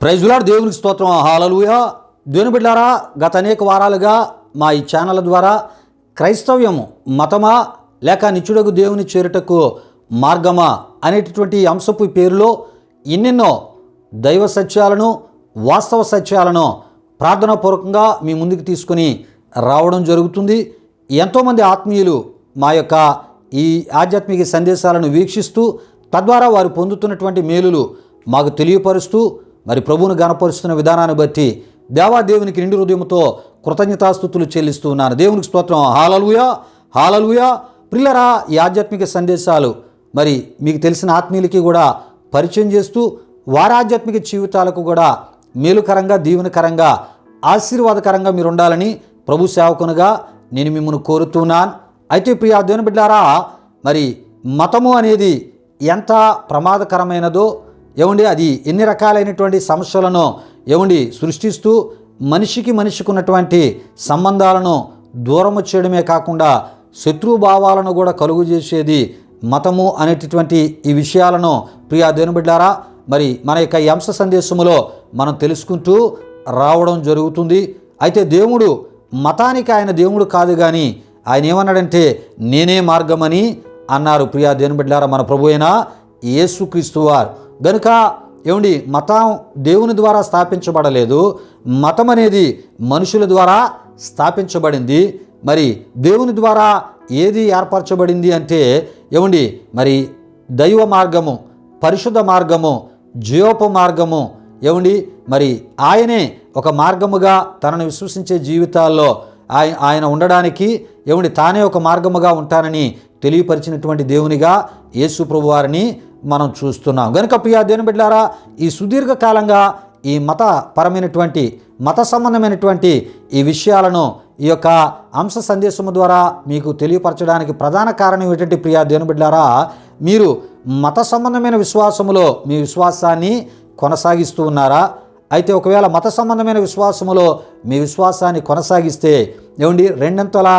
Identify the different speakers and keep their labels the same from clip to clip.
Speaker 1: Praise the lord. దేవునికి స్తోత్రం. హల్లెలూయా. దేవుని బిడ్డలారా, గత అనేక వారాలుగా మా ఈ ఛానల్ ద్వారా క్రైస్తవ్యము మతమా లేక నిత్యుడగు దేవుని చేరుటకు మార్గమా అనేటటువంటి అంశపు పేరులో ఎన్నెన్నో దైవ సత్యాలను, వాస్తవ సత్యాలను ప్రార్థనాపూర్వకంగా మీ ముందుకు తీసుకొని రావడం జరుగుతుంది. ఎంతోమంది ఆత్మీయులు మా యొక్క ఈ ఆధ్యాత్మిక సందేశాలను వీక్షిస్తూ తద్వారా వారు పొందుతున్నటువంటి మేలులు మాకు తెలియపరుస్తూ మరి ప్రభువును గణపరుస్తున్న విధానాన్ని బట్టి దేవాదేవునికి నిండు హృదయంతో కృతజ్ఞతాస్తుతులు చెల్లిస్తూ ఉన్నాను. దేవునికి స్తోత్రం. హల్లెలూయా, హల్లెలూయా. ప్రియులారా, ఈ ఆధ్యాత్మిక సందేశాలు మరి మీకు తెలిసిన ఆత్మీయులకి కూడా పరిచయం చేస్తూ వారి ఆధ్యాత్మిక జీవితాలకు కూడా మేలుకరంగా, దీవెనకరంగా, ఆశీర్వాదకరంగా మీరు ఉండాలని ప్రభు సేవకునిగా నేను మిమ్మల్ని కోరుతున్నాను. అయితే ప్రియా దేవుని బిడ్డలారా, మరి మతము అనేది ఎంత ప్రమాదకరమైనదో అది ఎన్ని రకాలైనటువంటి సమస్యలను సృష్టిస్తూ మనిషికి ఉన్నటువంటి సంబంధాలను దూరం చేయడమే కాకుండా శత్రుభావాలను కూడా కలుగు చేసేది మతము అనేటటువంటి ఈ విషయాలను ప్రియా దేవుని బిడ్డలారా మరి మన యొక్క ఈ అంశ సందేశములో మనం తెలుసుకుంటూ రావడం జరుగుతుంది. అయితే దేవుడు మతానికి ఆయన దేవుడు కాదు, కానీ ఆయన ఏమన్నాడంటే నేనే మార్గమని అన్నారు. ప్రియా దేవుని బిడ్డలారా, మన ప్రభు అయిన యేసుక్రీస్తు వారు. గనుక మతం దేవుని ద్వారా స్థాపించబడలేదు, మతం అనేది మనుషుల ద్వారా స్థాపించబడింది. మరి దేవుని ద్వారా ఏది ఏర్పరచబడింది అంటే మరి దైవ మార్గము, పరిశుద్ధ మార్గము, జీవోప మార్గము. మరి ఆయనే ఒక మార్గముగా తనను విశ్వసించే జీవితాల్లో ఆయన ఉండడానికి తానే ఒక మార్గముగా ఉంటానని తెలియపరిచినటువంటి దేవునిగా యేసు ప్రభు వారిని మనం చూస్తున్నాం. గనుక ప్రియా దేవుని బిడ్డలారా, ఈ సుదీర్ఘకాలంగా ఈ మత సంబంధమైనటువంటి ఈ విషయాలను ఈ యొక్క అంశ సందేశము ద్వారా మీకు తెలియపరచడానికి ప్రధాన కారణం ఏంటంటే ప్రియా దేవుని బిడ్డలారా, మీరు మత సంబంధమైన విశ్వాసములో మీ విశ్వాసాన్ని కొనసాగిస్తూ ఉన్నారా? అయితే ఒకవేళ మత సంబంధమైన విశ్వాసములో మీ విశ్వాసాన్ని కొనసాగిస్తే రెండంతల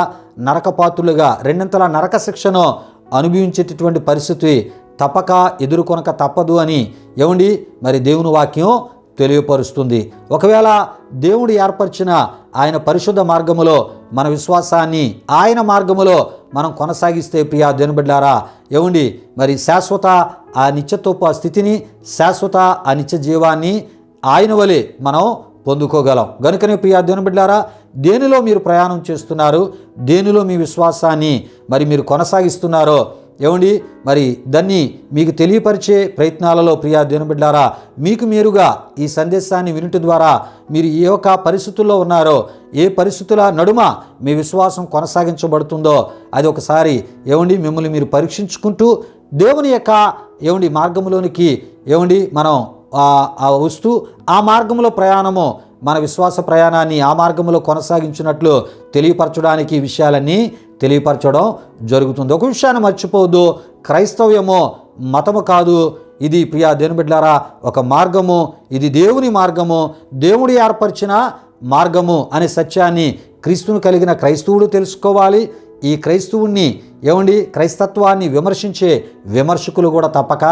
Speaker 1: నరకపాత్రులుగా, రెండంతల నరక శిక్షను అనుభవించేటటువంటి పరిస్థితి తప్పక ఎదుర్కొనక తప్పదు అని మరి దేవుని వాక్యం తెలియపరుస్తుంది. ఒకవేళ దేవుడు ఏర్పరిచిన ఆయన పరిశుద్ధ మార్గములో మన విశ్వాసాన్ని ఆయన మార్గములో మనం కొనసాగిస్తే ప్రియా దేవుని బిడ్డలారా మరి శాశ్వత ఆ నిత్యత్వపు స్థితిని, శాశ్వత ఆ నిత్య జీవాన్ని ఆయన వలె మనం పొందుకోగలం. గనుకనే ప్రియా దేవుని బిడ్డలారా, దేనిలో మీరు ప్రయాణం చేస్తున్నారు, దేనిలో మీ విశ్వాసాన్ని మరి మీరు కొనసాగిస్తున్నారో మరి దాన్ని మీకు తెలియపరిచే ప్రయత్నాలలో ప్రియా దేవుని బిడ్డలారా, మీకు మీరుగా ఈ సందేశాన్ని వినుట ద్వారా మీరు ఏ యొక్క పరిస్థితుల్లో ఉన్నారో, ఏ పరిస్థితుల నడుమ మీ విశ్వాసం కొనసాగించబడుతుందో అది ఒకసారి మిమ్మల్ని మీరు పరీక్షించుకుంటూ దేవుని యొక్క మార్గంలోనికి మనం వస్తూ ఆ మార్గంలో ప్రయాణము, మన విశ్వాస ప్రయాణాన్ని ఆ మార్గంలో కొనసాగించినట్లు తెలియపరచడానికి ఈ విషయాలన్నీ తెలియపరచడం జరుగుతుంది. ఒక విషయాన్ని మర్చిపోవద్దు, క్రైస్తవ్యము మతము కాదు, ఇది ప్రియా దేవుని బిడ్డలారా ఒక మార్గము, ఇది దేవుని మార్గము, దేవుడు ఏర్పరిచిన మార్గము అనే సత్యాన్ని క్రీస్తును కలిగిన క్రైస్తవుడు తెలుసుకోవాలి. ఈ క్రైస్తవుణ్ణి క్రైస్తత్వాన్ని విమర్శించే విమర్శకులు కూడా తప్పక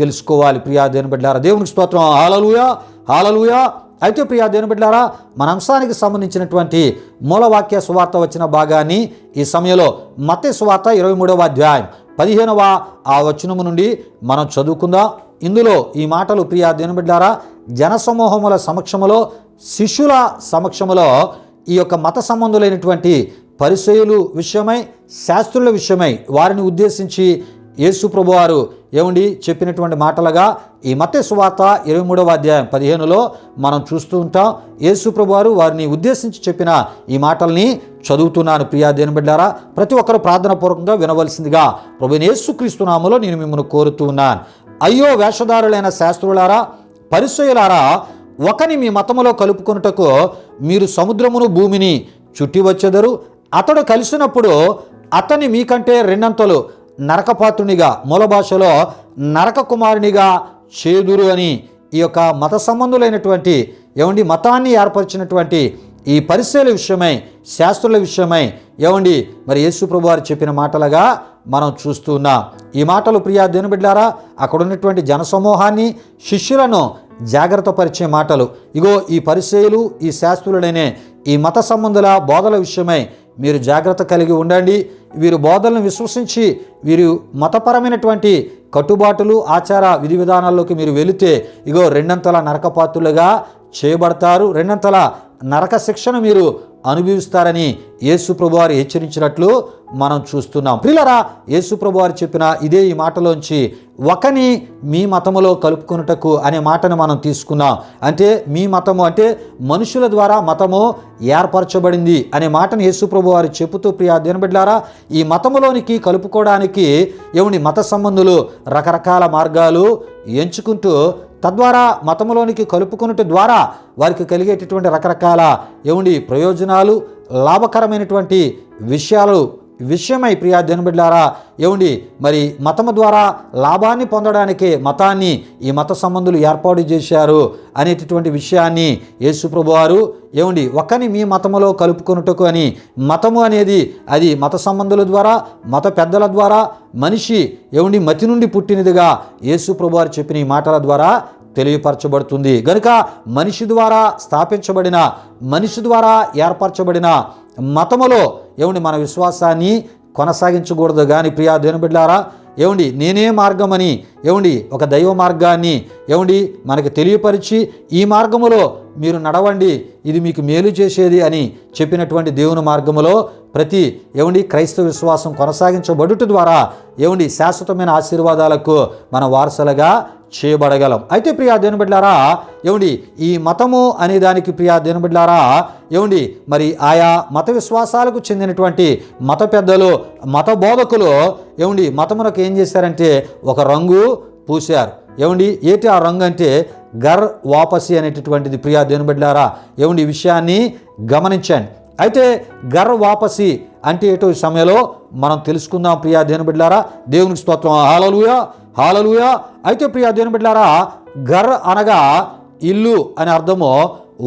Speaker 1: తెలుసుకోవాలి. ప్రియా దేవుని బిడ్డలారా, దేవునికి స్తోత్రం. హల్లెలూయా, హల్లెలూయా. అయితే ప్రియా దేవుని బిడ్డలారా, మన అంశానికి సంబంధించినటువంటి మూలవాక్య సువార్త వచ్చిన భాగాన్ని ఈ సమయంలో మత్తయి సువార్త 23వ అధ్యాయం 15వ వచనము నుండి మనం చదువుకుందాం. ఇందులో ఈ మాటలు ప్రియా దేవుని బిడ్డలారా జనసమూహముల సమక్షములో, శిష్యుల సమక్షములో ఈ యొక్క మత సంబంధులైనటువంటి పరిసయ్యులు విషయమై, శాస్త్రుల విషయమై వారిని ఉద్దేశించి యేసు ప్రభువారు చెప్పినటువంటి మాటలుగా ఈ మత్తయి సువార్త 23వ అధ్యాయం 15లో మనం చూస్తూ ఉంటాం. యేసు ప్రభువారు వారిని ఉద్దేశించి చెప్పిన ఈ మాటల్ని చదువుతున్నాను. ప్రియా దేవుని బిడ్డలారా, ప్రతి ఒక్కరు ప్రార్థనాపూర్వకంగా వినవలసిందిగా ప్రభువైన యేసుక్రీస్తు నామములో నేను మిమ్మల్ని కోరుతూ ఉన్నాను. అయ్యో వేషధారులైన శాస్త్రులారా, పరిసయ్యులారా, ఒకని మీ మతములో కలుపుకొనుటకు మీరు సముద్రమును భూమిని చుట్టి వచ్చెదరు. అతడు కలిసినప్పుడు అతన్ని మీకంటే రెండంతలు నరకపాత్రునిగా, మూల భాషలో నరక కుమారునిగా చేదురు అని ఈ యొక్క మత సంబంధులైనటువంటి మతాన్ని ఏర్పరిచినటువంటి ఈ పరిసయ్యుల విషయమై, శాస్త్రుల విషయమై మరి యేసు ప్రభు వారు చెప్పిన మాటలుగా మనం చూస్తున్నాం. ఈ మాటలు ప్రియా దేవుని బిడ్డలారా అక్కడ ఉన్నటువంటి జనసమూహాన్ని, శిష్యులను జాగ్రత్త పరిచే మాటలు. ఇగో ఈ పరిసయ్యులు, ఈ శాస్త్రులనే ఈ మత సంబంధుల బోధల విషయమై మీరు జాగ్రత్త కలిగి ఉండండి. వీరు బోధలను విశ్వసించి వీరు మతపరమైనటువంటి కట్టుబాటులు, ఆచార విధి విధానాల్లోకి మీరు వెళితే ఇగో రెండంతల నరకపాత్రులుగా చేయబడతారు, రెండంతల నరక శిక్షను మీరు అనుభవిస్తారని యేసు ప్రభువారు హెచ్చరించినట్లు మనం చూస్తున్నాం. ప్రియులారా, యేసు ప్రభువారు చెప్పిన ఇదే ఈ మాటలోంచి ఒకని మీ మతములో కలుపుకొనుటకు అనే మాటను మనం తీసుకున్నాం. అంటే మీ మతము అంటే మనుషుల ద్వారా మతము ఏర్పరచబడింది అనే మాటను యేసు ప్రభువారు చెబుతూ, ప్రియ దేవుని బిడ్డలారా, ఈ మతములోనికి కలుపుకోవడానికి మత సంబంధులు రకరకాల మార్గాలు ఎంచుకుంటూ తద్వారా మతములోనికి కలుపుకొనుట ద్వారా వారికి కలిగేటటువంటి రకరకాల ప్రయోజనాలు, లాభకరమైనటువంటి విషయమై ప్రియా దేవుని బిడ్డలారా మరి మతము ద్వారా లాభాన్ని పొందడానికే మతాన్ని ఈ మత సంబంధులు ఏర్పాటు చేశారు అనేటటువంటి విషయాన్ని యేసు ప్రభువారు ఒకని మీ మతములో కలుపుకొనుటకు అని, మతము అనేది అది మత సంబంధుల ద్వారా, మత పెద్దల ద్వారా మనిషి మతి నుండి పుట్టినదిగా యేసు ప్రభువారు చెప్పిన ఈ మాటల ద్వారా తెలియపరచబడుతుంది. గనుక మనిషి ద్వారా స్థాపించబడిన, మనిషి ద్వారా ఏర్పరచబడిన మతములో మన విశ్వాసాన్ని కొనసాగించకూడదు. కానీ ప్రియా దేవుని బిడ్డలారా, నేనే మార్గమని ఒక దైవ మార్గాన్ని మనకు తెలియపరిచి ఈ మార్గములో మీరు నడవండి, ఇది మీకు మేలు చేసేది అని చెప్పినటువంటి దేవుని మార్గములో ప్రతి క్రైస్తవ విశ్వాసం కొనసాగించబడుట ద్వారా శాశ్వతమైన ఆశీర్వాదాలకు మన వారసులుగా చేయబడగలం. అయితే ప్రియా దేవుని బిడ్డలారా, ఈ మతము అనే దానికి ప్రియా దేవుని బిడ్డలారా మరి ఆయా మత విశ్వాసాలకు చెందినటువంటి మత పెద్దలు, మత బోధకులు మతమునకు ఏం చేశారంటే ఒక రంగు పూశారు. ఏంటి ఆ రంగు అంటే గర్ వాపసి అనేటటువంటిది. ప్రియా దేవుని బిడ్డలారా, ఈ విషయాన్ని గమనించండి. అయితే గర్ వాపసి అంటే ఏటో ఈ సమయంలో మనం తెలుసుకుందాం. ప్రియా దేవుని బిడ్డలారా, దేవునికి స్తోత్రం, హల్లెలూయా హల్లెలూయా. అయితే ప్రియా దేవుని బిడ్డలారా, గర్ అనగా ఇల్లు అని అర్థము,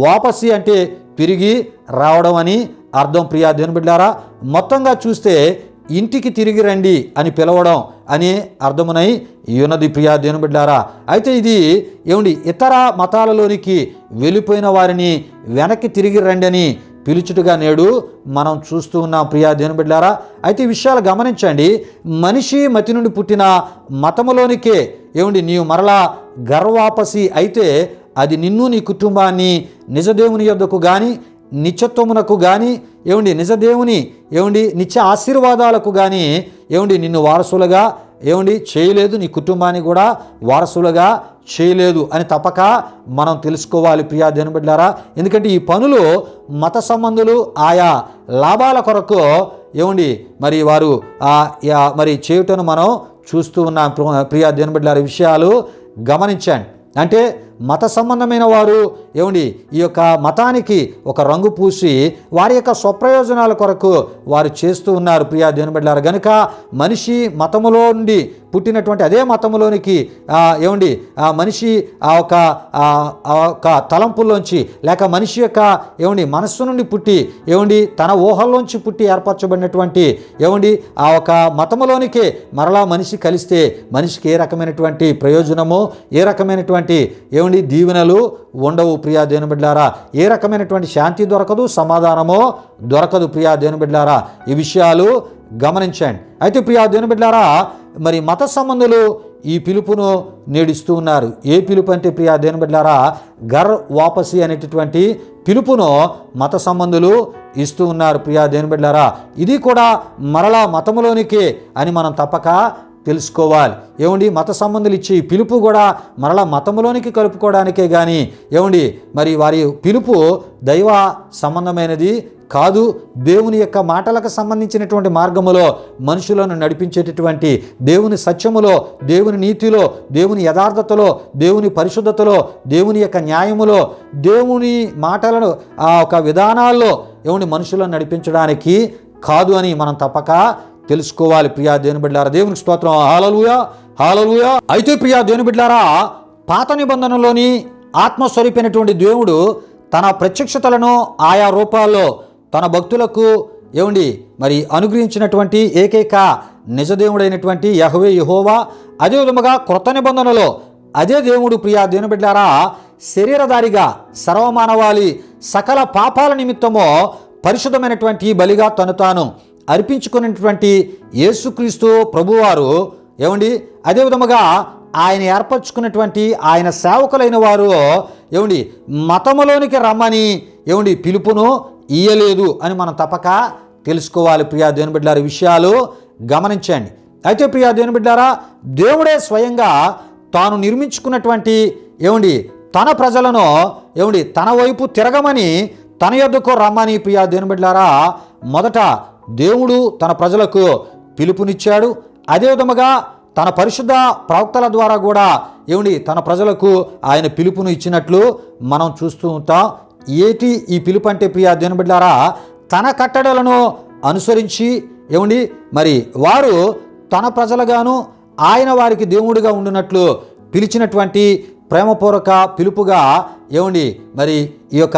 Speaker 1: వాపసి అంటే తిరిగి రావడం అని అర్థం. ప్రియా దేవుని బిడ్డలారా, మొత్తంగా చూస్తే ఇంటికి తిరిగి రండి అని పిలవడం అనే అర్థమునై ఉన్నది. ప్రియా దేవుని బిడ్డలారా, అయితే ఇది ఇతర మతాలలోనికి వెళ్ళిపోయిన వారిని వెనక్కి తిరిగి రండి అని పిలుచుటుగా నేడు మనం చూస్తూ ఉన్నాం. ప్రియా దేవుని బిడ్డలారా, అయితే ఈ విషయాలు గమనించండి. మనిషి మతి నుండి పుట్టిన మతములోనికే నీవు మరలా గర్వాపసి అయితే అది నిన్ను, నీ కుటుంబాన్ని నిజదేవుని యొద్దకు కానీ, నిత్యత్వమునకు కానీ నిజదేవుని నిత్య ఆశీర్వాదాలకు కానీ నిన్ను వారసులుగా చేయలేదు, నీ కుటుంబాన్ని కూడా వారసులుగా చేయలేదు అని తప్పక మనం తెలుసుకోవాలి. ప్రియా దేవుని బిడ్డలారా, ఎందుకంటే ఈ పనులు మత సంబంధులు ఆయా లాభాల కొరకు మరి వారు మరి చేయుటను మనం చూస్తూ ఉన్నాం. ప్రియా దేవుని బిడ్డలారా, విషయాలు గమనించండి. అంటే మత సంబంధమైన వారు ఈ యొక్క మతానికి ఒక రంగు పూసి వారి యొక్క స్వప్రయోజనాల కొరకు వారు చేస్తూ ఉన్నారు. ప్రియా దేవుని బిడ్డలారా, గనుక మనిషి మతములో నుండి పుట్టినటువంటి అదే మతములోనికి మనిషి ఆ ఒక తలంపుల్లోంచి లేక మనిషి యొక్క మనస్సు నుండి పుట్టి తన ఊహల్లోంచి పుట్టి ఏర్పరచబడినటువంటి ఆ ఒక మతములోనికే మరలా మనిషి కలిస్తే మనిషికి ఏ రకమైనటువంటి ప్రయోజనము, ఏ రకమైనటువంటి దీవెనలు ఉండవు. ప్రియా దేవుని బిడ్డలారా, ఏ రకమైనటువంటి శాంతి దొరకదు, సమాధానమో దొరకదు. ప్రియా దేవుని బిడ్డలారా, ఈ విషయాలు గమనించండి. అయితే ప్రియా దేవుని బిడ్డలారా, మరి మత సంబంధులు ఈ పిలుపును నేడిస్తూ ఉన్నారు. ఏ పిలుపు అంటే ప్రియా దేవుని బిడ్డలారా, గర్ వాపసి అనేటటువంటి పిలుపును మత సంబంధులు ఇస్తూ ఉన్నారు. ప్రియా దేవుని బిడ్డలారా, ఇది కూడా మరలా మతములోనికే అని మనం తప్పక తెలుసుకోవాలి. మత సంబంధులు ఇచ్చే పిలుపు కూడా మరలా మతములోనికి కలుపుకోవడానికే కానీ మరి వారి పిలుపు దైవ సంబంధమైనది కాదు. దేవుని యొక్క మాటలకు సంబంధించినటువంటి మార్గములో మనుషులను నడిపించేటటువంటి, దేవుని సత్యములో, దేవుని నీతిలో, దేవుని యథార్థతలో, దేవుని పరిశుద్ధతలో, దేవుని యొక్క న్యాయములో, దేవుని మాటలను ఆ ఒక విధానాల్లో మనుషులను నడిపించడానికి కాదు అని మనం తప్పక తెలుసుకోవాలి. ప్రియా దేవుని బిడ్డలారా, దేవునికి స్తోత్రం, హల్లెలూయా హల్లెలూయా. అయితే ప్రియా దేవుని బిడ్డలారా, పాత నిబంధనలోని ఆత్మస్వరూపైనటువంటి దేవుడు తన ప్రత్యక్షతలను ఆయా రూపాల్లో తన భక్తులకు మరి అనుగ్రహించినటువంటి ఏకైక నిజదేవుడైనటువంటి యెహోవా. అదే విధముగా క్రొత్త నిబంధనలో అదే దేవుడు ప్రియా దేవుని బిడ్డలారా శరీరధారిగా సర్వమానవాళి సకల పాపాల నిమిత్తము పరిశుద్ధమైనటువంటి బలిగా తను తాను అర్పించుకున్నటువంటి యేసుక్రీస్తు ప్రభువారు ఏమండి అదే విధముగా ఆయన ఏర్పరచుకున్నటువంటి ఆయన సేవకులైన వారు ఏమండి మతములోనికి రమ్మని ఏమండి పిలుపును ఇయ్యలేదు అని మనం తప్పక తెలుసుకోవాలి. ప్రియా దేవుని బిడ్డలారా, విషయాలు గమనించండి. అయితే ప్రియా దేవుని బిడ్డలారా, దేవుడే స్వయంగా తాను నిర్మించుకున్నటువంటి ఏమండి తన ప్రజలను ఏమండి తన వైపు తిరగమని తన యొద్దకు రమ్మని ప్రియా దేవుని బిడ్డలారా మొదట దేవుడు తన ప్రజలకు పిలుపునిచ్చాడు. అదే విధముగా తన పరిశుద్ధ ప్రవక్తల ద్వారా కూడా ఏమండి తన ప్రజలకు ఆయన పిలుపును ఇచ్చినట్లు మనం చూస్తూ ఉంటాం. ఏటి ఈ పిలుపు అంటే ప్రియా దేవుని బిడ్డలారా, తన కట్టడలను అనుసరించి ఏమండి మరి వారు తన ప్రజలుగాను ఆయన వారికి దేవుడిగా ఉండినట్లు పిలిచినటువంటి ప్రేమపూర్వక పిలుపుగా ఏమండి మరి ఈ యొక్క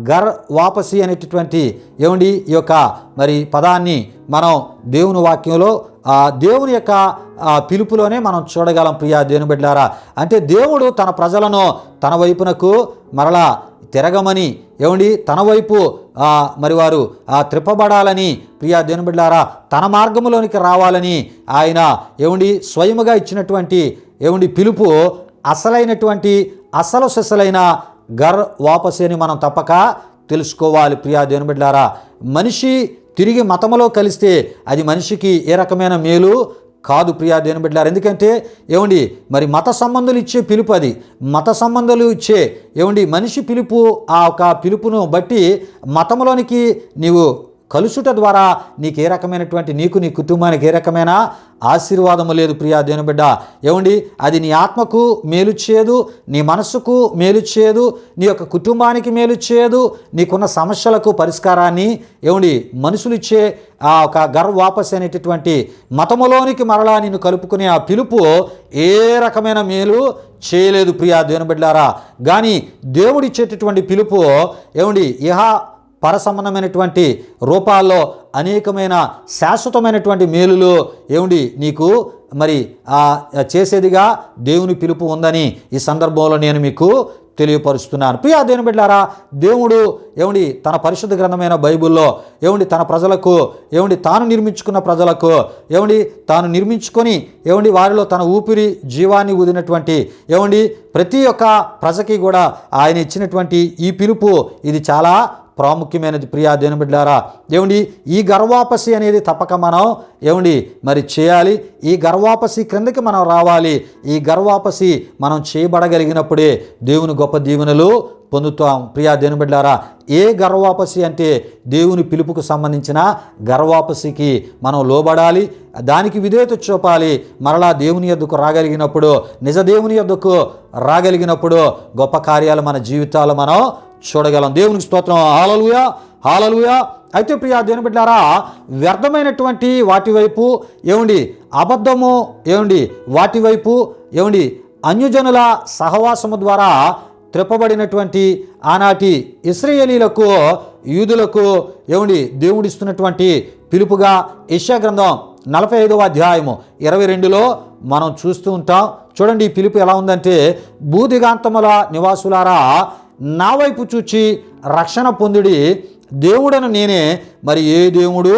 Speaker 1: గర్ వాపసి అనేటటువంటి ఏమండి ఈ యొక్క మరి పదాన్ని మనం దేవుని వాక్యంలో దేవుని యొక్క పిలుపులోనే మనం చూడగలం. ప్రియా దేవుని బిడ్డలారా, అంటే దేవుడు తన ప్రజలను తన వైపునకు మరలా తిరగమని ఏమండి తన వైపు మరి వారు త్రిప్పబడాలని ప్రియా దేవుని బిడ్డలారా తన మార్గంలోనికి రావాలని ఆయన ఏమండి స్వయముగా ఇచ్చినటువంటి ఏమండి పిలుపు అసలైనటువంటి అసలు సిసలైన గర్ వాపసి అని మనం తప్పక తెలుసుకోవాలి. ప్రియా దేవుని బిడ్డలారా, మనిషి తిరిగి మతములో కలిస్తే అది మనిషికి ఏ రకమైన మేలు కాదు. ప్రియా దేవుని బిడ్డలారా, ఎందుకంటే ఏమండి మరి మత సంబంధాలు ఇచ్చే పిలుపు అది. మత సంబంధాలు ఇచ్చే ఏమండి మనిషి పిలుపు ఆ ఒక పిలుపును బట్టి మతంలోనికి నీవు కలుసుట ద్వారా నీకు ఏ రకమైనటువంటి నీకు నీ కుటుంబానికి ఏ రకమైన ఆశీర్వాదము లేదు. ప్రియా దేవుని బిడ్డ, ఏమండి అది నీ ఆత్మకు మేలు చేయదు, నీ మనస్సుకు మేలు చేయదు, నీ యొక్క కుటుంబానికి మేలు చేయదు, నీకున్న సమస్యలకు పరిష్కారాన్ని ఏమండి మనుషులు ఇచ్చే ఆ ఒక గర్ వాపస్ అనేటటువంటి మతములోనికి మరలా నిన్ను కలుపుకునే ఆ పిలుపు ఏ రకమైన మేలు చేయలేదు. ప్రియా దేవుని బిడ్డలారా, కానీ దేవుడిచ్చేటటువంటి పిలుపు ఏమండి పరసంబంధమైనటువంటి రూపాల్లో అనేకమైన శాశ్వతమైనటువంటి మేలులు ఏమిటి నీకు మరి చేసేదిగా దేవుని పిలుపు ఉందని ఈ సందర్భంలో నేను మీకు తెలియపరుస్తున్నాను. ప్రియా దేవుని బిడ్డలారా, దేవుడు ఏమిటి తన పరిశుద్ధ గ్రంథమైన బైబిల్లో ఏమిటి తన ప్రజలకు ఏమిటి తాను నిర్మించుకున్న ప్రజలకు ఏమిటి తాను నిర్మించుకొని ఏమిటి వారిలో తన ఊపిరి జీవాన్ని ఊదినటువంటి ఏమిటి ప్రతి ఒక్క ప్రజకి కూడా ఆయన ఇచ్చినటువంటి ఈ పిలుపు ఇది చాలా ప్రాముఖ్యమైనది. ప్రియా దేవుని బిడ్డలారా, ఏమండి ఈ గర్వాపసి అనేది తప్పక మనం ఏమండి మరి చేయాలి. ఈ గర్వాపసి క్రిందకి మనం రావాలి. ఈ గర్వాపసి మనం చేయబడగలిగినప్పుడే దేవుని గొప్ప దీవెనలు పొందుతాం. ప్రియా దేవుని బిడ్డలారా, ఏ గర్వాపసి అంటే దేవుని పిలుపుకు సంబంధించిన గర్వాపసికి మనం లోబడాలి, దానికి విధేయత చూపాలి. మరలా దేవుని యొద్దకు రాగలిగినప్పుడు నిజ దేవుని యొద్దకు రాగలిగినప్పుడు గొప్ప కార్యాలు మన జీవితాలు మనం చూడగలం. దేవునికి స్తోత్రం. హల్లెలూయా, హల్లెలూయా. అయితే ప్రియా దేవుని బిడ్డలారా, వ్యర్థమైనటువంటి వాటి వైపు ఏమండి అబద్ధము ఏమండి వాటి వైపు ఏమండి అన్యజనుల సహవాసము ద్వారా త్రిప్పబడినటువంటి ఆనాటి ఇశ్రాయేలీలకు యూదులకు ఏమండి దేవుడిస్తున్నటువంటి పిలుపుగా యెషయా గ్రంథం 45వ అధ్యాయము 22లో మనం చూస్తూ ఉంటాం. చూడండి ఈ పిలుపు ఎలా ఉందంటే, భూదిగాంతముల నివాసులారా నా వైపు చూచి రక్షణ పొందుడి, దేవుడను నేనే, మరి ఏ దేవుడు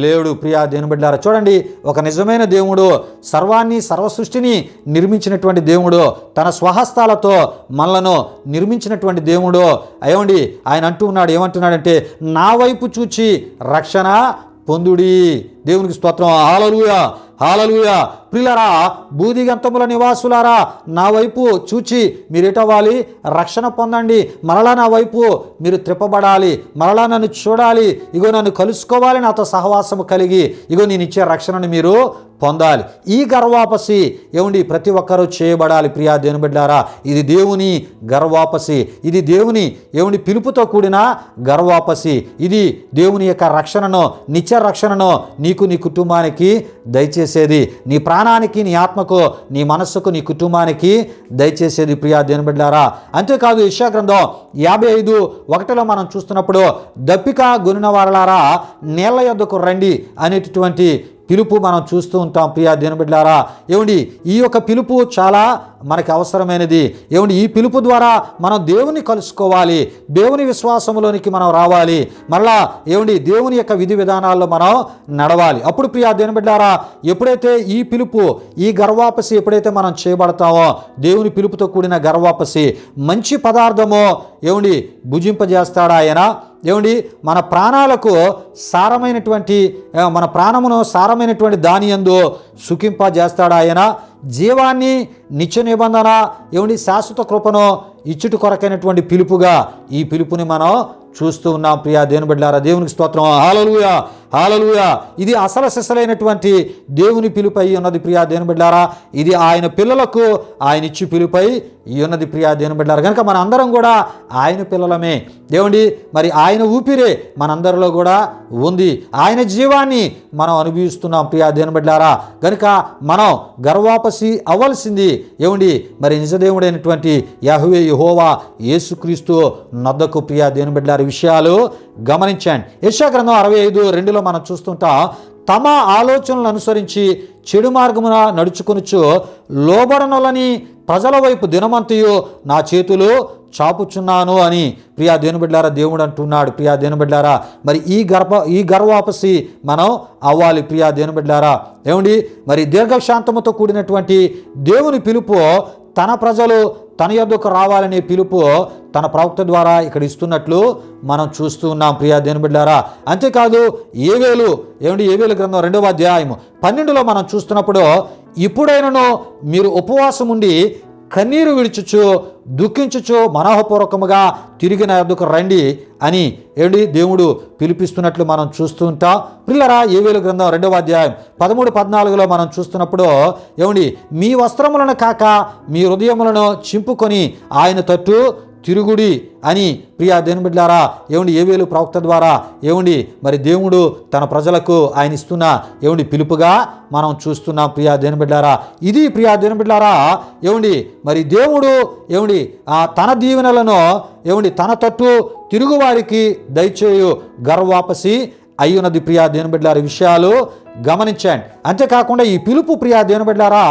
Speaker 1: లేడు. ప్రియా దేవుని బిడ్డలారా, చూడండి ఒక నిజమైన దేవుడు సర్వాన్ని సర్వసృష్టిని నిర్మించినటువంటి దేవుడు, తన స్వహస్తాలతో మనలను నిర్మించినటువంటి దేవుడు ఏమండి ఆయన అంటూ ఉన్నాడు. ఏమంటున్నాడంటే నా వైపు చూచి రక్షణ పొందుడి. దేవునికి స్తోత్రం. హల్లెలూయా, హల్లెలూయా. ప్రియులారా, భూదిగంతముల నివాసులారా నా వైపు చూచి మీరేటవ్వాలి, రక్షణ పొందండి. మరలా నా వైపు మీరు త్రిప్పబడాలి, మరలా నన్ను చూడాలి, ఇగో నన్ను కలుసుకోవాలి, నాతో సహవాసము కలిగి ఇగో నేను ఇచ్చే రక్షణను మీరు పొందాలి. ఈ గర్వాపసి ఏమండి ప్రతి ఒక్కరూ చేయబడాలి. ప్రియా దేవుని బిడ్డలారా, ఇది దేవుని గర్వాపసి, ఇది దేవుని ఏమండి పిలుపుతో కూడిన గర్వాపసి, ఇది దేవుని యొక్క రక్షణను నిత్య రక్షణను నీకు నీ కుటుంబానికి దయచేసేది, నీ ప్రాణానికి నీ ఆత్మకు నీ మనస్సుకు నీ కుటుంబానికి దయచేసేది. ప్రియా దేవుని బిడ్డలారా, అంతేకాదు యెషయా గ్రంథం 55:1లో మనం చూస్తున్నప్పుడు దప్పిక గొనిన వారలారా నేళ్ల యొద్దకు రండి అనేటటువంటి పిలుపు మనం చూస్తూ ఉంటాం ప్రియా దేవుని బిడ్డలారా. ఏమండి ఈ యొక్క పిలుపు చాలా మనకి అవసరమైనది. ఏమండి ఈ పిలుపు ద్వారా మనం దేవుని కలుసుకోవాలి, దేవుని విశ్వాసంలోనికి మనం రావాలి, మళ్ళా ఏమండి దేవుని యొక్క విధి విధానాల్లో మనం నడవాలి. అప్పుడు ప్రియా దేవుని బిడ్డలారా, ఎప్పుడైతే ఈ పిలుపు, ఈ గర్వాపసి ఎప్పుడైతే మనం చేయబడతామో, దేవుని పిలుపుతో కూడిన గర్వాపసి మంచి పదార్థము ఏమండి భుజింపజేస్తాడా ఆయన. ఏమండి మన ప్రాణాలకు సారమైనటువంటి, మన ప్రాణమును సారమైనటువంటి దాని యందు సుఖింపజేస్తాడా ఆయన. జీవాన్ని, నిత్య నిబంధన, ఏమండి శాశ్వత కృపను ఇచ్చుట కొరకైనటువంటి పిలుపుగా ఈ పిలుపుని మనం చూస్తూ ఉన్నాం ప్రియా దేవుని బిడ్డలారా. దేవునికి స్తోత్రం. హల్లెలూయా, హల్లెలూయా. ఇది అసలు సిసలైనటువంటి దేవుని పిలుపై ఉన్నది ప్రియా దేవుని బిడ్డలారా. ఇది ఆయన పిల్లలకు ఆయన ఇచ్చి పిలుపై ఉన్నది ప్రియా దేవుని బిడ్డలారా. కనుక మన అందరం కూడా ఆయన పిల్లలమే. ఏమండి మరి ఆయన ఊపిరే మనందరిలో కూడా ఉంది, ఆయన జీవాన్ని మనం అనుభవిస్తున్నాం ప్రియా దేవుని బిడ్డలారా. కనుక మనం గర్వాపసి అవ్వాల్సింది ఏమండి మరి నిజదేవుడైనటువంటి యెహోవా యెహోవా యేసుక్రీస్తు నొద్దకు ప్రియా దేవుని బిడ్డలారా. విషయాలు గమనించండి. యెషయా గ్రంథం 65:2 మనం చూస్తుంటాం, తమ ఆలోచనలను అనుసరించి చెడు మార్గమున నడుచుకొనుచు లోబడనొలని ప్రజల వైపు దినమంతయు నా చేతులు చాపుచున్నాను అని ప్రియా దేవుని బిడ్డలారా దేవుడు అంటున్నాడు. ప్రియా దేవుని బిడ్డలారా, మరి ఈ గర్వాపసి మనం అవ్వాలి ప్రియా దేవుని బిడ్డలారా. ఏమండి మరి దీర్ఘశాంతముతో కూడినటువంటి దేవుని పిలుపు తన ప్రజలు తన యొద్దకు రావాలనే పిలుపు తన ప్రవక్త ద్వారా ఇక్కడ ఇస్తున్నట్లు మనం చూస్తూ ఉన్నాం ప్రియా దేవుని బిడ్డలారా. అంతేకాదు ఏవేలు గ్రంథం 2వ అధ్యాయము 12లో మనం చూస్తున్నప్పుడు, ఇప్పుడైనను మీరు ఉపవాసం ఉండి కన్నీరు విడుచుచు దుఃఖించుచు మనోహపూర్వకముగా తిరిగి నా యొద్దకు రండి అని దేవుడు పిలిపిస్తున్నట్లు మనం చూస్తూ ఉంటాం. పిల్లరా ఏవేలు గ్రంథం 2వ అధ్యాయం 13-14లో మనం చూస్తున్నప్పుడు, మీ వస్త్రములను కాక మీ హృదయములను చింపుకొని ఆయన తట్టు తిరుగుడి అని ప్రియా దేవుని బిడ్డలారా ఏవేలు ప్రవక్త ద్వారా మరి దేవుడు తన ప్రజలకు ఆయన ఇస్తున్న పిలుపుగా మనం చూస్తున్నాం ప్రియా దేవుని బిడ్డలారా. ఇది ప్రియా దేవుని బిడ్డలారా మరి దేవుడు తన దీవెనలను తన తట్టు తిరుగువారికి దయచేయు గర్వాపసి అయ్యున్నది ప్రియా దేవుని బిడ్డలారా. విషయాలు గమనించండి. అంతేకాకుండా ఈ పిలుపు ప్రియా దేవుని బిడ్డలారా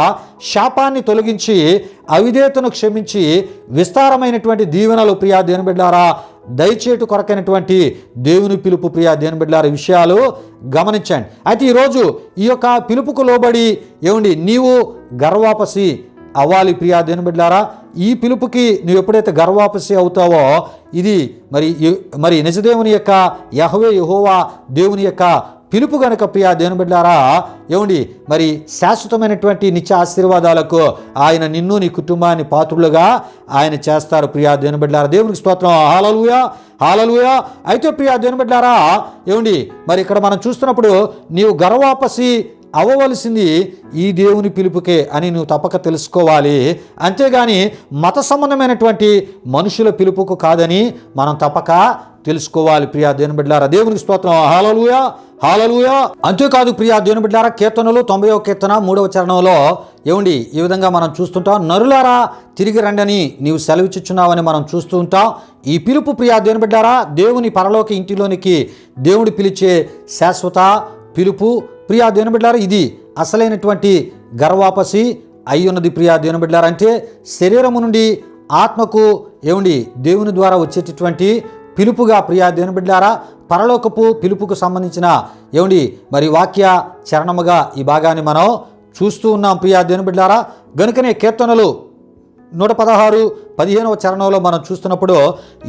Speaker 1: శాపాన్ని తొలగించి అవిధేయతను క్షమించి విస్తారమైనటువంటి దీవెనలు ప్రియా దేవుని బిడ్డలారా దయచేటు కొరకైనటువంటి దేవుని పిలుపు ప్రియా దేవుని బిడ్డలారా. విషయాలు గమనించండి. అయితే ఈరోజు ఈ యొక్క పిలుపుకు లోబడి నీవు గర్వాపసి అవ్వాలి ప్రియా దేవుని బిడ్డలారా. ఈ పిలుపుకి నువ్వు ఎప్పుడైతే గర్వాపసి అవుతావో, ఇది మరి నిజదేవుని యొక్క యెహోవా యెహోవా దేవుని యొక్క పిలుపు గనుక ప్రియా దేవుని బిడ్డలారా మరి శాశ్వతమైనటువంటి నిత్య ఆశీర్వాదాలకు ఆయన నిన్ను నీ కుటుంబాన్ని పాత్రులుగా ఆయన చేస్తారు ప్రియా దేవుని బిడ్డలారా. దేవునికి స్తోత్రం. హల్లెలూయా, హల్లెలూయా. అయితే ప్రియా దేవుని బిడ్డలారా మరి ఇక్కడ మనం చూస్తున్నప్పుడు నీవు గర్వాపసి అవ్వవలసింది ఈ దేవుని పిలుపుకే అని నువ్వు తప్పక తెలుసుకోవాలి. అంతేగాని మత సంబంధమైనటువంటి మనుషుల పిలుపుకు కాదని మనం తప్పక తెలుసుకోవాలి ప్రియా దేవుని బిడ్డలారా. దేవునికి స్తోత్రం. హల్లెలూయా, హల్లెలూయా. అంతేకాదు ప్రియా దేవుని బిడ్డలారా, కీర్తనలు 90వ కీర్తన 3వ చరణంలో ఈ విధంగా మనం చూస్తుంటాం, నరులారా తిరిగి రండని నీవు సెలవిచ్చుచున్నావని మనం చూస్తూ ఉంటాం. ఈ పిలుపు ప్రియా దేవుని బిడ్డలారా దేవుని పరలోక ఇంటిలోనికి దేవుడు పిలిచే శాశ్వత పిలుపు ప్రియా దేవుని బిడ్డలారా. ఇది అసలైనటువంటి గర్వాపసి అయ్యున్నది ప్రియా దేవుని బిడ్డలారా. అంటే శరీరము నుండి ఆత్మకు దేవుని ద్వారా వచ్చేటటువంటి పిలుపుగా ప్రియా దేవుని బిడ్డలారా పరలోకపు పిలుపుకు సంబంధించిన మరి వాక్య చరణముగా ఈ భాగాన్ని మనం చూస్తూ ఉన్నాం ప్రియా దేవుని బిడ్డలారా. గనుకనే కీర్తనలు 116-15వ చరణంలో మనం చూస్తున్నప్పుడు,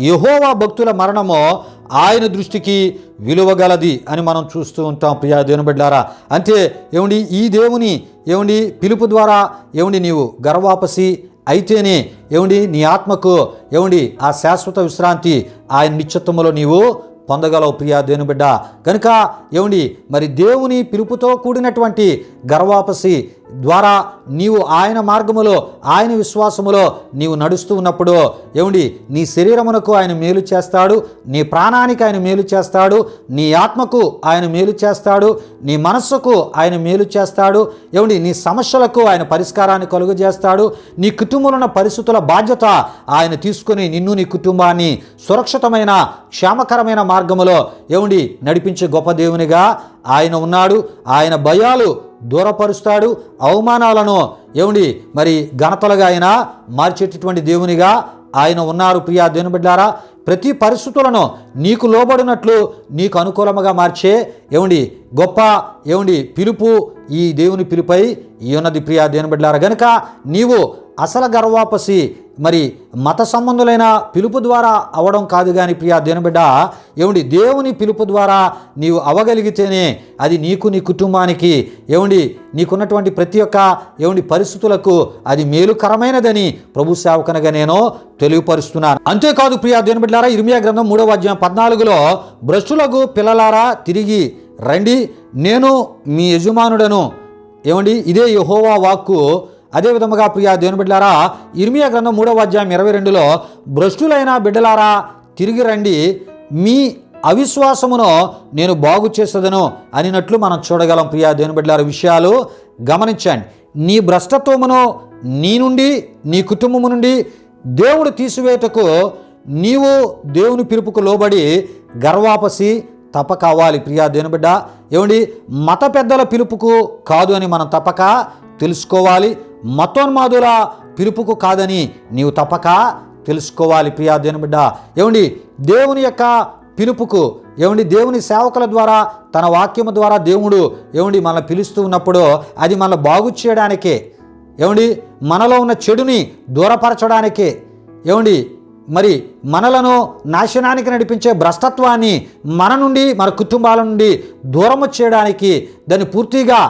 Speaker 1: యెహోవా భక్తుల మరణము ఆయన దృష్టికి విలువగలది అని మనం చూస్తూ ఉంటాం ప్రియా దేవుని బిడ్డలారా. అంటే ఈ దేవుని పిలుపు ద్వారా నీవు గర్వాపసి అయితేనే నీ ఆత్మకు ఆ శాశ్వత విశ్రాంతి ఆయన నిత్యత్వములో నీవు పొందగలవు ప్రియా దేవుని బిడ్డ. కనుక మరి దేవుని పిలుపుతో కూడినటువంటి గర్వాపసి ద్వారా నీవు ఆయన మార్గములో ఆయన విశ్వాసములో నీవు నడుస్తూ ఉన్నప్పుడు నీ శరీరమునకు ఆయన మేలు చేస్తాడు, నీ ప్రాణానికి ఆయన మేలు చేస్తాడు, నీ ఆత్మకు ఆయన మేలు చేస్తాడు, నీ మనస్సుకు ఆయన మేలు చేస్తాడు, నీ సమస్యలకు ఆయన పరిష్కారాన్ని కలుగజేస్తాడు. నీ కుటుంబంలో ఉన్న పరిస్థితుల బాధ్యత ఆయన తీసుకొని నిన్ను నీ కుటుంబాన్ని సురక్షితమైన క్షేమకరమైన మార్గములో నడిపించే గొప్ప దేవునిగా ఆయన ఉన్నాడు. ఆయన భయాలు దూరపరుస్తాడు. అవమానాలను మరి ఘనతలుగా ఆయన మార్చేటటువంటి దేవునిగా ఆయన ఉన్నారు. ప్రియా దేవుని బిడ్డలారా, ప్రతి పరిస్థితులను నీకు లోబడినట్లు నీకు అనుకూలముగా మార్చే గొప్ప పిలుపు ఈ దేవుని పిలుపై ఉన్నది. ప్రియా దేవుని బిడ్డలారా, గనుక నీవు అసలు గర్వాపసి మరి మత సంబంధులైన పిలుపు ద్వారా అవడం కాదు కానీ ప్రియా దేవుని బిడ్డ, దేవుని పిలుపు ద్వారా నీవు అవగలిగితేనే అది నీకు, నీ కుటుంబానికి నీకున్నటువంటి ప్రతి ఒక్క పరిస్థితులకు అది మేలుకరమైనదని ప్రభు సేవకునిగా నేను తెలియపరుస్తున్నాను. అంతేకాదు ప్రియా దేవుని బిడ్డలారా, ఇర్మియా గ్రంథం 3వ అధ్యాయం 14లో భ్రష్టులకు పిల్లలారా తిరిగి రండి, నేను మీ యజమానుడను. ఇదే యెహోవా వాక్కు. అదే విధముగా ప్రియా దేవుని బిడ్డలారా, ఇర్మియా గ్రంథం 3వ అధ్యాయం 22లో భ్రష్టులైన బిడ్డలారా తిరిగి రండి, మీ అవిశ్వాసమును నేను బాగు చేసేదను అనినట్లు మనం చూడగలం. ప్రియా దేవుని బిడ్డలారా, విషయాలు గమనించండి. నీ భ్రష్టత్వమును నీ నుండి, నీ కుటుంబము నుండి దేవుడు తీసివేయటకు నీవు దేవుని పిలుపుకు లోబడి గర్వాపసి తప్పక అవ్వాలి. ప్రియా దేవుని బిడ్డ, మత పెద్దల పిలుపుకు కాదు అని మనం తప్పక తెలుసుకోవాలి. మతోన్మాదుల పిలుపుకు కాదని నీవు తప్పక తెలుసుకోవాలి. ప్రియా దేవుని బిడ్డ, దేవుని యొక్క పిలుపుకు దేవుని సేవకుల ద్వారా తన వాక్యము ద్వారా దేవుడు మనల్ని పిలుస్తూ ఉన్నప్పుడు అది మనల్ని బాగు చేయడానికే, మనలో ఉన్న చెడుని దూరపరచడానికే, మరి మనలను నాశనానికి నడిపించే భ్రష్టత్వాన్ని మన నుండి, మన కుటుంబాల నుండి దూరము చేయడానికి, దాన్ని పూర్తిగా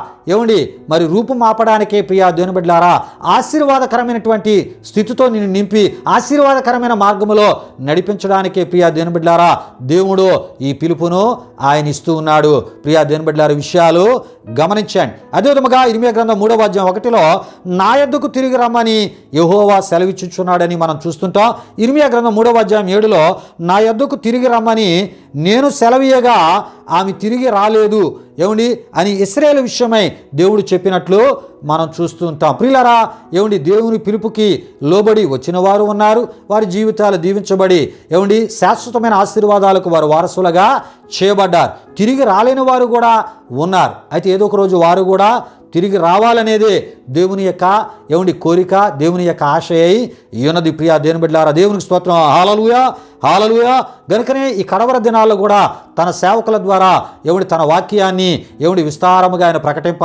Speaker 1: మరి రూపుమాపడానికే ప్రియా దేవుని బిడ్డలారా ఆశీర్వాదకరమైనటువంటి స్థితితో నిన్ను నింపి ఆశీర్వాదకరమైన మార్గములో నడిపించడానికే ప్రియా దేవుని బిడ్డలారా దేవుడు ఈ పిలుపును ఆయన ఇస్తూ ఉన్నాడు. ప్రియా దేవుని బిడ్డలారా, విషయాలు గమనించండి. అదే విధముగా ఇర్మియా గ్రంథం 3వ అధ్యాయం 1లో నా యొద్దకు తిరిగి రమ్మని యెహోవా సెలవిచ్చుచున్నాడని మనం చూస్తుంటాం. ఇర్మియా గ్రంథం 3వ అధ్యాయం 7లో నా యొద్దకు తిరిగి రమ్మని నేను సెలవీయగా ఆమె తిరిగి రాలేదు అని ఇశ్రాయేలు విషయమై దేవుడు చెప్పినట్లు మనం చూస్తూ ఉంటాం. ప్రియులారా, దేవుని పిలుపుకి లోబడి వచ్చిన వారు ఉన్నారు. వారి జీవితాలు దీవించబడి శాశ్వతమైన ఆశీర్వాదాలకు వారు వారసులుగా చేయబడ్డారు. తిరిగి రాలేని వారు కూడా ఉన్నారు. అయితే ఏదో ఒక రోజు వారు కూడా తిరిగి రావాలనేదే దేవుని యొక్క కోరిక, దేవుని యొక్క ఆశ అయి ఉన్నది. ప్రియా దేవుని బిడ్డలారా, దేవునికి స్తోత్రం. హల్లెలూయా, హల్లెలూయా. గనుకనే ఈ కడవర దినాల్లో కూడా తన సేవకుల ద్వారా తన వాక్యాన్ని విస్తారముగా ఆయన ప్రకటింప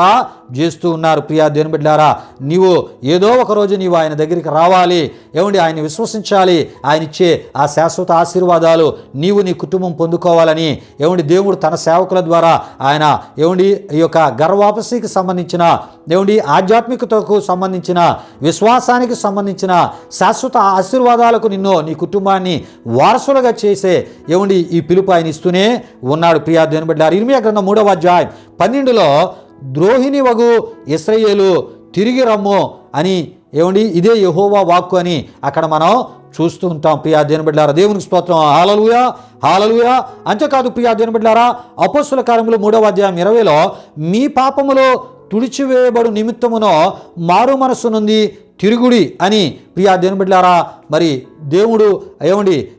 Speaker 1: చేస్తూ ఉన్నారు. ప్రియా దేవుని బిడ్డలారా, నీవు ఏదో ఒక రోజు నీవు ఆయన దగ్గరికి రావాలి, ఆయన విశ్వసించాలి. ఆయన ఇచ్చే ఆ శాశ్వత ఆశీర్వాదాలు నీవు, నీ కుటుంబం పొందుకోవాలని దేవుడు తన సేవకుల ద్వారా ఆయన ఈ యొక్క గర్వాపసికి సంబంధించిన ఆధ్యాత్మికతకు సంబంధించిన విశ్వాసానికి సంబంధించిన శాశ్వత ఆశీర్వాదాలకు నిన్ను, నీ కుటుంబాన్ని వారసులుగా చేసే ఈ పిలుపు ఆయన ఇస్తూనే ఉన్నాడు. ప్రియా దేవుని బిడ్డలారా, ఇర్మియా గ్రంథం 3వ అధ్యాయం 12లో ద్రోహిణి వగు ఇశ్రాయేలు తిరిగి రమ్ము అని ఇదే యెహోవా వాక్కు అని అక్కడ మనం చూస్తూ ఉంటాం. ప్రియా దేవుని బిడ్డలారా, దేవునికి స్తోత్రం. హల్లెలూయా, హల్లెలూయా. అంతేకాదు ప్రియా దేవుని బిడ్డలారా, అపోస్తలుల కార్యములు 3వ అధ్యాయం 20లో మీ పాపములు తుడిచివేయబడు నిమిత్తమునో మారు మనస్సు నుండి తిరుగుడి అని ప్రియా దేవుని బిడ్డలారా మరి దేవుడు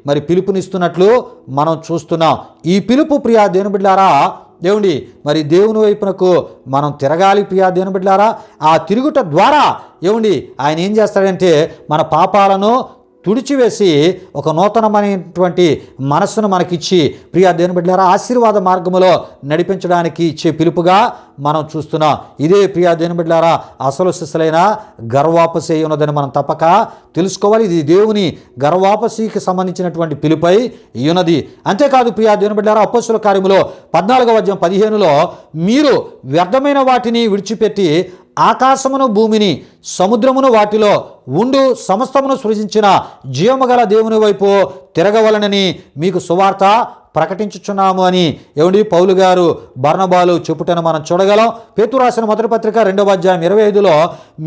Speaker 1: మరి పిలుపునిస్తున్నట్లు మనం చూస్తున్నాం. ఈ పిలుపు ప్రియా దేవుని బిడ్డలారా మరి దేవుని వైపునకు మనం తిరగాలి. ప్రియా దేవుని బిడ్డలారా, ఆ తిరుగుట ద్వారా ఆయన ఏం చేస్తాడంటే మన పాపాలను తుడిచివేసి ఒక నూతనమైనటువంటి మనస్సును మనకిచ్చి ప్రియా దేవుని బిడ్డలారా ఆశీర్వాద మార్గములో నడిపించడానికి ఇచ్చే పిలుపుగా మనం చూస్తున్నాం. ఇదే ప్రియా దేవుని బిడ్డలారా అసలు సిసలైన గర్వాపసి ఉన్నదని మనం తప్పక తెలుసుకోవాలి. ఇది దేవుని గర్వాపసికి సంబంధించినటువంటి పిలుపై ఉన్నది. అంతేకాదు ప్రియా దేవుని బిడ్డలారా, అపోస్తలుల కార్యములో 14వ అధ్యాయం 15లో మీరు వ్యర్థమైన వాటిని విడిచిపెట్టి ఆకాశమును భూమిని సముద్రమును వాటిలో ఉండు సమస్తమును సృజించిన జీవముగల దేవుని వైపు తిరగవలనని మీకు సువార్త ప్రకటించుచున్నాము అని పౌలు గారు బర్నబాలు చెప్పుటను మనం చూడగలం. పేతురు రాసిన మొదటి పత్రిక 2వ అధ్యాయం 25లో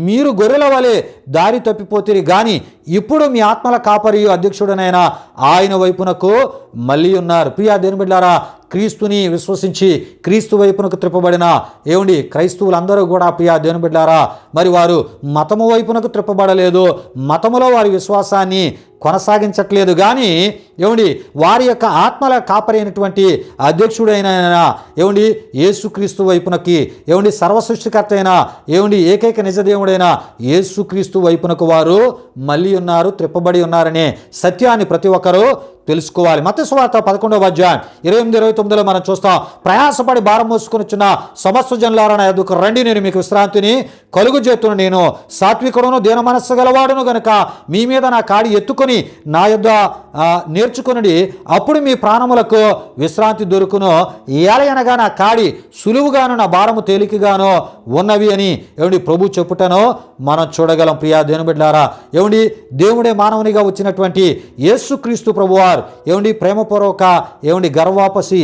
Speaker 1: మీరు గొర్రెల వలె దారి తప్పిపోతిరి గాని ఇప్పుడు మీ ఆత్మల కాపరియు అధ్యక్షుడనైన ఆయన వైపునకు మళ్ళీ ఉన్నారు. ప్రియా దేవుని బిడ్డలారా, క్రీస్తుని విశ్వసించి క్రీస్తు వైపునకు త్రిప్పబడిన క్రైస్తవులందరూ కూడా ప్రియా దేవుని బిడ్డలారా, మరి వారు మతము వైపునకు త్రిప్పబడలేదు, మతములో వారి విశ్వాసాన్ని కొనసాగించట్లేదు. కానీ వారి యొక్క ఆత్మల కాపరి అయినటువంటి అధ్యక్షుడైన యేసుక్రీస్తు వైపునకి సర్వసృష్టికర్త అయిన ఏకైక నిజదేవుడైన యేసుక్రీస్తు వైపునకు వారు మళ్ళీ ఉన్నారు, త్రిప్పబడి ఉన్నారనే సత్యాన్ని ప్రతి ఒక్కరూ తెలుసుకోవాలి. మత్తయి సువార్త 11వ అధ్యాయం 28-29లో మనం చూస్తాం. ప్రయాసపడి భారం మోసుకొనిచున్న సమస్త జనులారా నా యొద్దకు రండి, నేను మీకు విశ్రాంతిని కలుగజేతును. నేను సాత్వికుడును దీన మనస్సు గలవాడును గనుక మీ మీద నా కాడి ఎత్తుకొని నా యొద్ద నేర్చుకొనుడి, అప్పుడు మీ ప్రాణములకు విశ్రాంతి దొరుకును. ఏలయనగా నా కాడి సులువుగాను నా భారము తేలికగాను ఉన్నవి అని ప్రభు చెప్పుటను మనం చూడగలం. ప్రియా దేవుని బిడ్డలారా, దేవుడే మానవునిగా వచ్చినటువంటి యేసుక్రీస్తు ప్రభువారు ప్రేమపూర్వక గర్వాపసి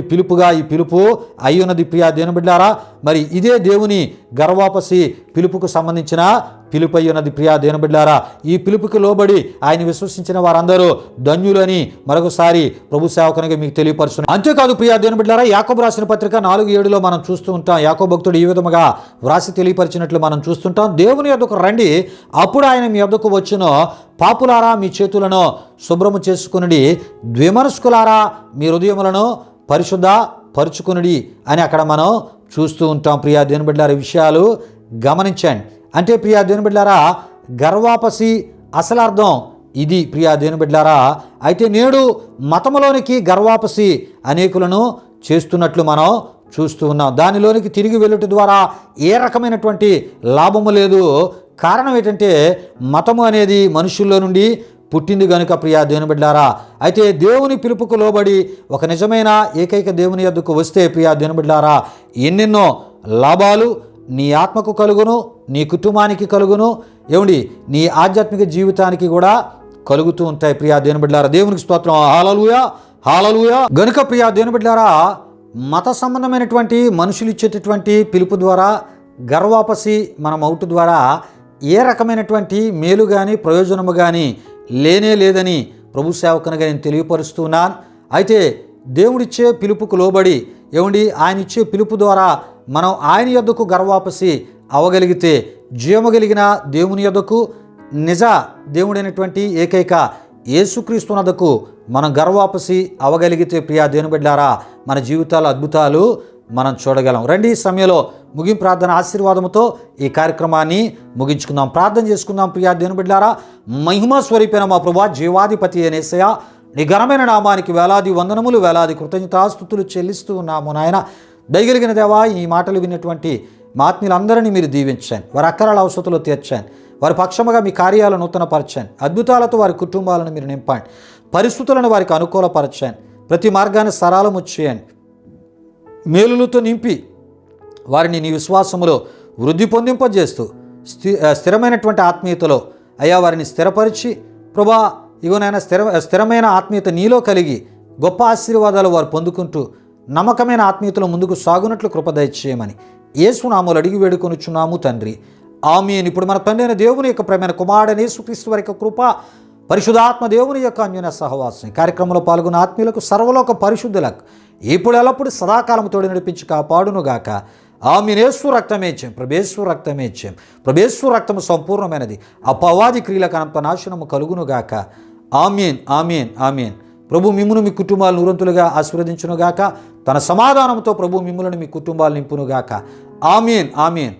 Speaker 1: పిలుపుగా ఈ పిలుపు అయ్యున్నది. ప్రియా దేవుని బిడ్డలారా, మరి ఇదే దేవుని గర్వాపసి పిలుపుకు సంబంధించిన పిలుపు అయ్యున్నది. ప్రియా దేవుని బిడ్డలారా, ఈ పిలుపుకి లోబడి ఆయన విశ్వసించిన వారందరూ ధన్యులని మరొకసారి ప్రభు సేవకునిగా మీకు తెలియపరుస్తున్నాను. అంతేకాదు ప్రియా దేవుని బిడ్డలారా, యాకోబు రాసిన పత్రిక 4:7లో మనం చూస్తూ ఉంటాం. యాకోబు భక్తుడు ఈ విధముగా వ్రాసి తెలియపరిచినట్లు మనం చూస్తుంటాం. దేవుని యొద్దకు రండి, అప్పుడు ఆయన మీ యొద్దకు వచ్చును. పాపులారా మీ చేతులను శుభ్రము చేసుకునుడి, ద్విమనస్కులారా మీ హృదయములను పరిశుద్ధ పరుచుకునుడి అని అక్కడ మనం చూస్తూ ఉంటాం. ప్రియా దేవుని బిడ్డలారా, ఈ విషయాలు గమనించండి. అంటే ప్రియా దేవుని బిడ్డలారా, గర్వాపసి అసలు అర్థం ఇది. ప్రియా దేవుని బిడ్డలారా, అయితే నేడు మతములోనికి గర్వాపసి అనేకులను చేస్తున్నట్లు మనం చూస్తూ ఉన్నాం. దానిలోనికి తిరిగి వెళ్ళుట ద్వారా ఏ రకమైనటువంటి లాభము లేదు. కారణం ఏంటంటే మతము అనేది మనుషుల్లో నుండి పుట్టింది గనుక. ప్రియా దేవుని బిడ్డలారా, అయితే దేవుని పిలుపుకు లోబడి ఒక నిజమైన ఏకైక దేవుని యొద్దకు వస్తే ప్రియా దేవుని బిడ్డలారా, ఎన్నెన్నో లాభాలు నీ ఆత్మకు కలుగును, నీ కుటుంబానికి కలుగును, నీ ఆధ్యాత్మిక జీవితానికి కూడా కలుగుతూ ఉంటాయి. ప్రియా దేవుని బిడ్డలారా, దేవునికి స్తోత్రం. హల్లెలూయా, హల్లెలూయా. గనుక ప్రియా దేవుని బిడ్డలారా, మత సంబంధమైనటువంటి మనుషులు ఇచ్చేటటువంటి పిలుపు ద్వారా గర్వాపసి మనం అవుట్ ద్వారా ఏ రకమైనటువంటి మేలు కానీ ప్రయోజనము కానీ లేనే లేదని ప్రభు సేవకునిగా నేను తెలియపరుస్తున్నాను. అయితే దేవుడిచ్చే పిలుపుకు లోబడి ఆయన ఇచ్చే పిలుపు ద్వారా మనం ఆయన యొద్దకు గర్వాపసి అవగలిగితే, జీవము కలిగిన దేవుని యొద్దకు నిజ దేవుడైనటువంటి ఏకైక యేసుక్రీస్తునొద్దకు మనం గర్వాపసి అవగలిగితే ప్రియా దేవుని బిడ్డలారా, మన జీవితాల అద్భుతాలు మనం చూడగలం. రండి, ఈ సమయంలో ముగింపు ప్రార్థన ఆశీర్వాదంతో ఈ కార్యక్రమాన్ని ముగించుకుందాం. ప్రార్థన చేసుకుందాం. ప్రియా దేవుని బిడ్డలారా, మహిమా స్వరూపైన మా ప్రభువా, జీవాధిపతి అయిన యేసయ్యా, నీ ఘనమైన నామానికి వేలాది వందనములు, వేలాది కృతజ్ఞతాస్తుతులు చెల్లిస్తూ ఉన్నాము నాయన. దయగలిగిన దేవా, ఈ మాటలు విన్నటువంటి మా ఆత్మీయులందరినీ మీరు దీవించండి, వారి అక్కరాల అవసరతలు తీర్చండి, వారి పక్షముగా మీ కార్యాలు నూతనపరచండి, అద్భుతాలతో వారి కుటుంబాలను మీరు నింపండి, పరిస్థితులను వారికి అనుకూలపరచండి, ప్రతి మార్గాన్ని సరళము చేయండి, మేలులతో నింపి వారిని నీ విశ్వాసములో వృద్ధి పొందింపజేస్తూ స్థిరమైనటువంటి ఆత్మీయతలో అయ్యా వారిని స్థిరపరిచి ప్రభా ఇవనైనా స్థిరమైన ఆత్మీయత నీలో కలిగి గొప్ప ఆశీర్వాదాలు వారు పొందుకుంటూ నమ్మకమైన ఆత్మీయతలో ముందుకు సాగునట్లు కృప దయచేయమని యేసు నామములో అడిగి వేడుకొనుచున్నాము తండ్రి, ఆమేన్. ఇప్పుడు మన తండ్రి అయిన దేవుని యొక్క ప్రేమైన కుమారుడైన యేసుక్రీస్తు వారి యొక్క కృప, పరిశుద్ధాత్మ దేవుని యొక్క అన్యోన్య సహవాసం కార్యక్రమంలో పాల్గొన్న ఆత్మీయులకు సర్వలోక పరిశుద్ధులకు ఇప్పుడు ఎల్లప్పుడు సదాకాలం తోడు నడిపించి కాపాడునుగాక. ఆమేన్. యేసు రక్తమే ఇచ్చాం, ప్రభేశ్వర రక్తమే ఇచ్చాం, ప్రభేశ్వర రక్తము సంపూర్ణమైనది, అపవాది క్రియలకు అనంత నాశనము కలుగునుగాక. ఆమేన్, ఆమేన్, ఆమేన్. ప్రభు మిమ్మును మీ కుటుంబాలు నూరంతులుగా ఆశీర్వదించునుగాక. తన సమాధానంతో ప్రభు మిమ్ములను మీ కుటుంబాలు నింపునుగాక. ఆమేన్, ఆమేన్.